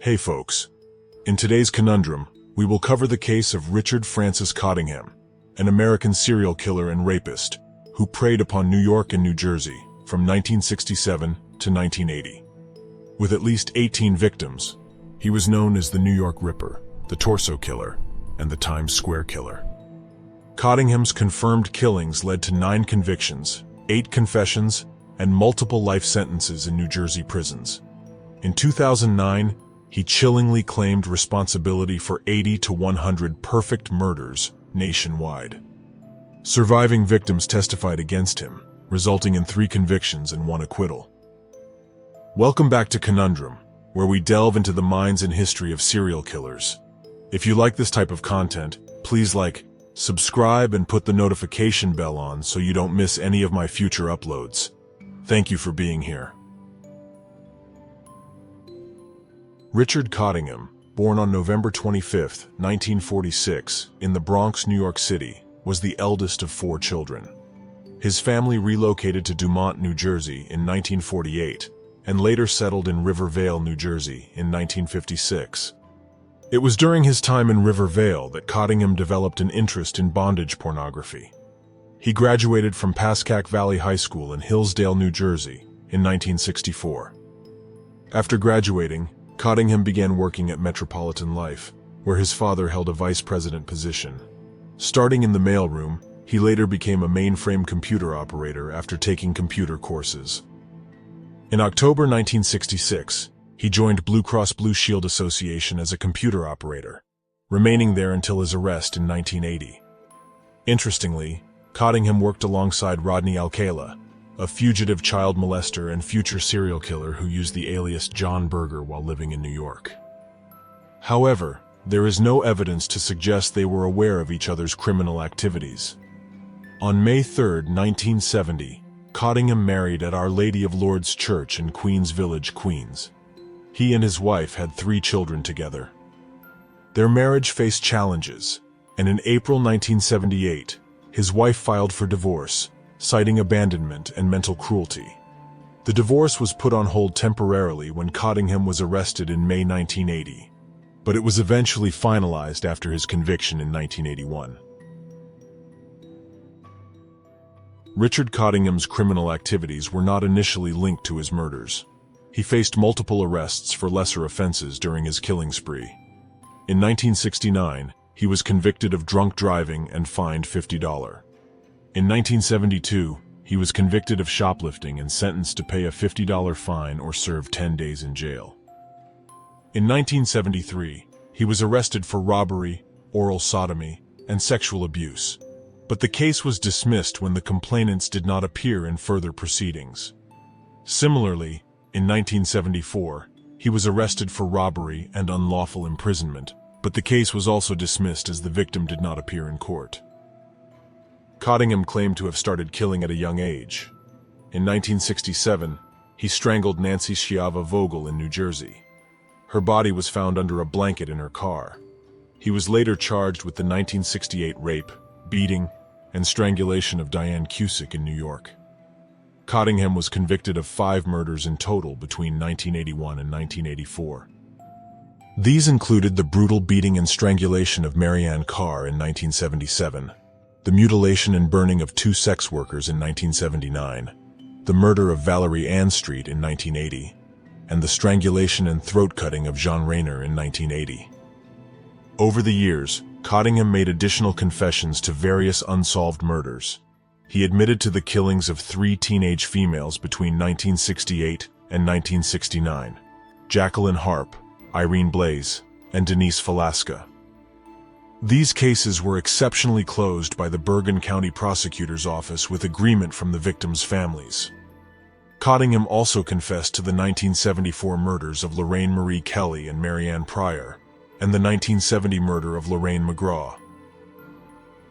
Hey folks, in today's conundrum, we will cover the case of Richard Francis Cottingham, an American serial killer and rapist who preyed upon New York and New Jersey from 1967 to 1980. With at least 18 victims, he was known as the New York Ripper, the Torso Killer, and the Times Square Killer. Cottingham's confirmed killings led to 9 convictions, 8 confessions, and multiple life sentences in New Jersey prisons. In 2009, he chillingly claimed responsibility for 80 to 100 perfect murders nationwide. Surviving victims testified against him, resulting in 3 convictions and 1 acquittal. Welcome back to Conundrum, where we delve into the minds and history of serial killers. If you like this type of content, please like, subscribe, and put the notification bell on so you don't miss any of my future uploads. Thank you for being here. Richard Cottingham, born on November 25, 1946, in the Bronx, New York City, was the eldest of 4 children. His family relocated to Dumont, New Jersey in 1948, and later settled in River Vale, New Jersey in 1956. It was during his time in River Vale that Cottingham developed an interest in bondage pornography. He graduated from Pascack Valley High School in Hillsdale, New Jersey, in 1964. After graduating, Cottingham began working at Metropolitan Life, where his father held a vice president position. Starting in the mailroom, he later became a mainframe computer operator after taking computer courses. In October 1966, he joined Blue Cross Blue Shield Association as a computer operator, remaining there until his arrest in 1980. Interestingly, Cottingham worked alongside Rodney Alcala, a fugitive child molester and future serial killer who used the alias John Berger while living in New York. However, there is no evidence to suggest they were aware of each other's criminal activities. On May 3, 1970, Cottingham married at Our Lady of Lourdes Church in Queens Village, Queens. He and his wife had 3 children together. Their marriage faced challenges, and in April 1978, his wife filed for divorce, citing abandonment and mental cruelty. The divorce was put on hold temporarily when Cottingham was arrested in May 1980, but it was eventually finalized after his conviction in 1981. Richard Cottingham's criminal activities were not initially linked to his murders. He faced multiple arrests for lesser offenses during his killing spree. In 1969, he was convicted of drunk driving and fined $50. In 1972, he was convicted of shoplifting and sentenced to pay a $50 fine or serve 10 days in jail. In 1973, he was arrested for robbery, oral sodomy, and sexual abuse, but the case was dismissed when the complainants did not appear in further proceedings. Similarly, in 1974, he was arrested for robbery and unlawful imprisonment, but the case was also dismissed as the victim did not appear in court. Cottingham claimed to have started killing at a young age. In 1967, he strangled Nancy Shiava Vogel in New Jersey. Her body was found under a blanket in her car. He was later charged with the 1968 rape, beating, and strangulation of Diane Cusick in New York. Cottingham was convicted of 5 murders in total between 1981 and 1984. These included the brutal beating and strangulation of Marianne Carr in 1977, the mutilation and burning of 2 sex workers in 1979, the murder of Valerie Ann Street in 1980, and the strangulation and throat-cutting of Jean Rayner in 1980. Over the years, Cottingham made additional confessions to various unsolved murders. He admitted to the killings of 3 teenage females between 1968 and 1969, Jacqueline Harp, Irene Blaze, and Denise Falaska. These cases were exceptionally closed by the Bergen County Prosecutor's Office with agreement from the victims' families. Cottingham also confessed to the 1974 murders of Lorraine Marie Kelly and Marianne Pryor, and the 1970 murder of Lorraine McGraw.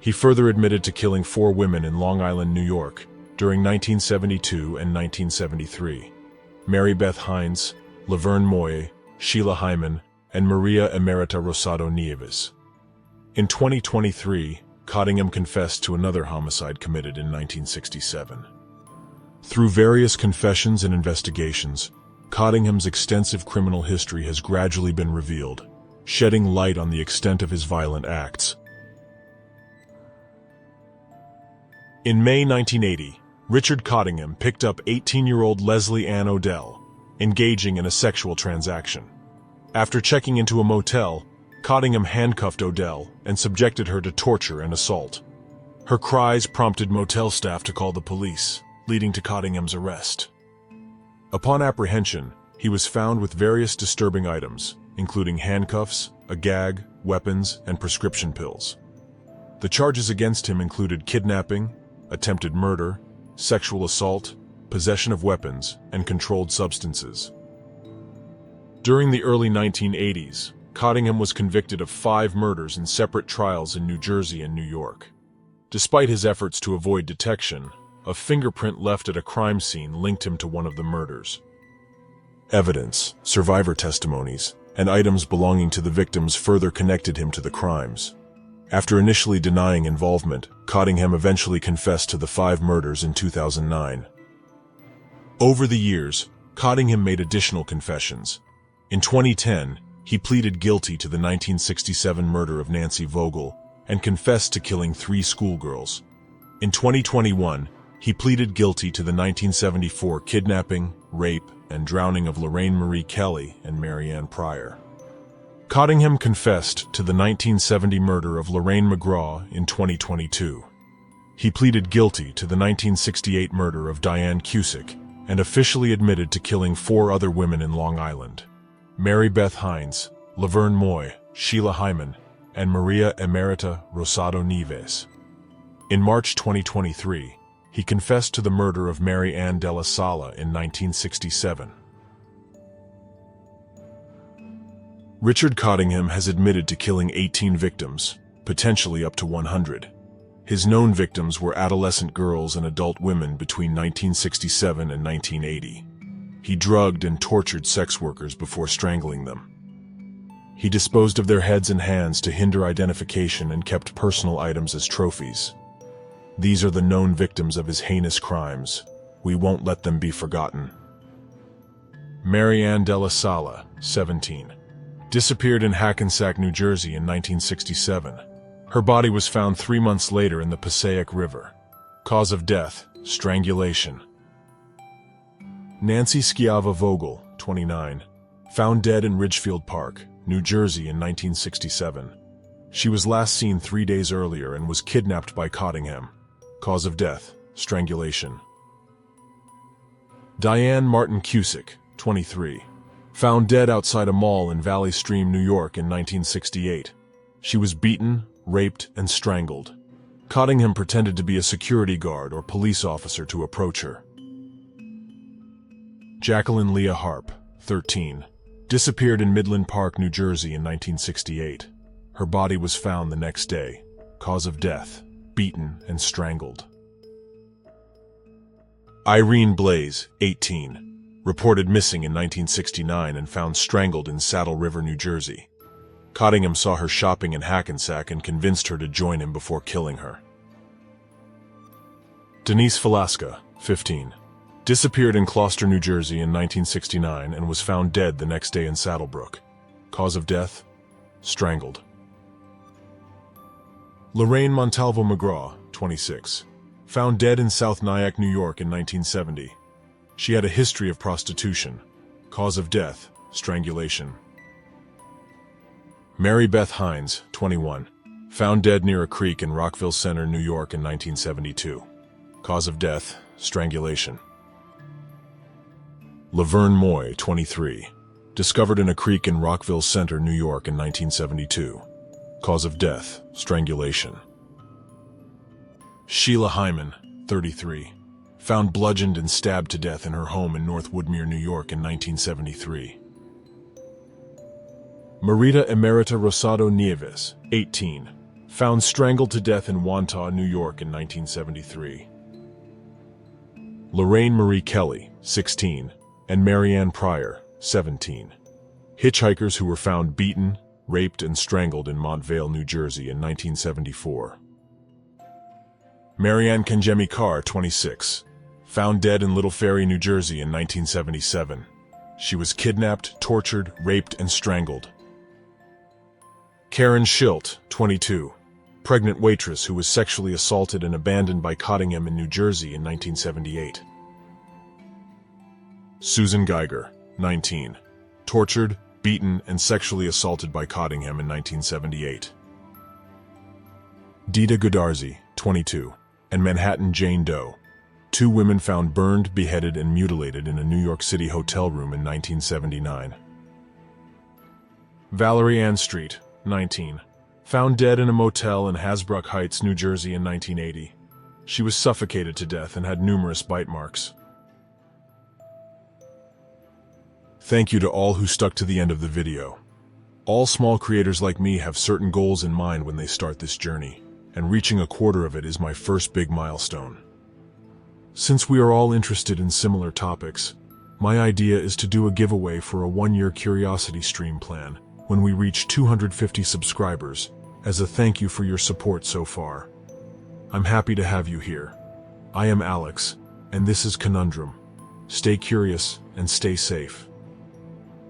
He further admitted to killing 4 women in Long Island, New York, during 1972 and 1973. Mary Beth Hines, Laverne Moye, Sheila Hyman, and Maria Emerita Rosado Nieves. In 2023, Cottingham confessed to another homicide committed in 1967. Through various confessions and investigations, Cottingham's extensive criminal history has gradually been revealed, shedding light on the extent of his violent acts. In May 1980, Richard Cottingham picked up 18-year-old Leslie Ann Odell, engaging in a sexual transaction. After checking into a motel, Cottingham handcuffed Odell and subjected her to torture and assault. Her cries prompted motel staff to call the police, leading to Cottingham's arrest. Upon apprehension, he was found with various disturbing items, including handcuffs, a gag, weapons, and prescription pills. The charges against him included kidnapping, attempted murder, sexual assault, possession of weapons, and controlled substances. During the early 1980s, Cottingham was convicted of 5 murders in separate trials in New Jersey and New York. Despite his efforts to avoid detection, a fingerprint left at a crime scene linked him to one of the murders. Evidence, survivor testimonies, and items belonging to the victims further connected him to the crimes. After initially denying involvement, Cottingham eventually confessed to the 5 murders in 2009. Over the years, Cottingham made additional confessions. In 2010, he pleaded guilty to the 1967 murder of Nancy Vogel and confessed to killing 3 schoolgirls. In 2021, he pleaded guilty to the 1974 kidnapping, rape, and drowning of Lorraine Marie Kelly and Mary Ann Pryor. Cottingham confessed to the 1970 murder of Lorraine McGraw in 2022. He pleaded guilty to the 1968 murder of Diane Cusick and officially admitted to killing 4 other women in Long Island: Mary Beth Hines, Laverne Moy, Sheila Hyman, and Maria Emerita Rosado Nieves. In March 2023, he confessed to the murder of Mary Ann Della Sala in 1967. Richard Cottingham has admitted to killing 18 victims, potentially up to 100. His known victims were adolescent girls and adult women between 1967 and 1980. He drugged and tortured sex workers before strangling them. He disposed of their heads and hands to hinder identification and kept personal items as trophies. These are the known victims of his heinous crimes. We won't let them be forgotten. Mary Ann Della Sala, 17. Disappeared in Hackensack, New Jersey in 1967. Her body was found 3 months later in the Passaic River. Cause of death, strangulation. Nancy Schiava Vogel, 29. Found dead in Ridgefield Park, New Jersey in 1967. She was last seen 3 days earlier and was kidnapped by Cottingham. Cause of death, strangulation. Diane Martin Cusick, 23. Found dead outside a mall in Valley Stream, New York in 1968. She was beaten, raped, and strangled. Cottingham pretended to be a security guard or police officer to approach her. Jacqueline Leah Harp, 13. Disappeared in Midland Park, New Jersey in 1968. Her body was found the next day. Cause of death, beaten and strangled. Irene Blaze, 18. Reported missing in 1969 and found strangled in Saddle River, New Jersey. Cottingham saw her shopping in Hackensack and convinced her to join him before killing her. Denise Falaska, 15. Disappeared in Gloucester, New Jersey in 1969 and was found dead the next day in Saddlebrook. Cause of death, strangled. Lorraine Montalvo McGraw, 26. Found dead in South Nyack, New York in 1970. She had a history of prostitution. Cause of death, strangulation. Mary Beth Hines, 21. Found dead near a creek in Rockville Center, New York in 1972. Cause of death, strangulation. Laverne Moy, 23. Discovered in a creek in Rockville Center, New York in 1972. Cause of death, strangulation. Sheila Hyman, 33. Found bludgeoned and stabbed to death in her home in North Woodmere, New York in 1973. Marita Emerita Rosado Nieves, 18. Found strangled to death in Wantagh, New York in 1973. Lorraine Marie Kelly, 16, and Mary Ann Pryor, 17. Hitchhikers who were found beaten, raped, and strangled in Montvale, New Jersey in 1974. Marianne Kanjemi Carr, 26. Found dead in Little Ferry, New Jersey in 1977. She was kidnapped, tortured, raped, and strangled. Karen Schilt, 22. Pregnant waitress who was sexually assaulted and abandoned by Cottingham in New Jersey in 1978. Susan Geiger, 19. Tortured, beaten, and sexually assaulted by Cottingham in 1978. Dita Goodarzi, 22. And Manhattan Jane Doe. 2 women found burned, beheaded, and mutilated in a New York City hotel room in 1979. Valerie Ann Street, 19. Found dead in a motel in Hasbrouck Heights, New Jersey in 1980. She was suffocated to death and had numerous bite marks. Thank you to all who stuck to the end of the video. All small creators like me have certain goals in mind when they start this journey, and reaching a quarter of it is my first big milestone. Since we are all interested in similar topics, my idea is to do a giveaway for a 1-year Curiosity Stream plan when we reach 250 subscribers, as a thank you for your support so far. I'm happy to have you here. I am Alex, and this is Conundrum. Stay curious and stay safe.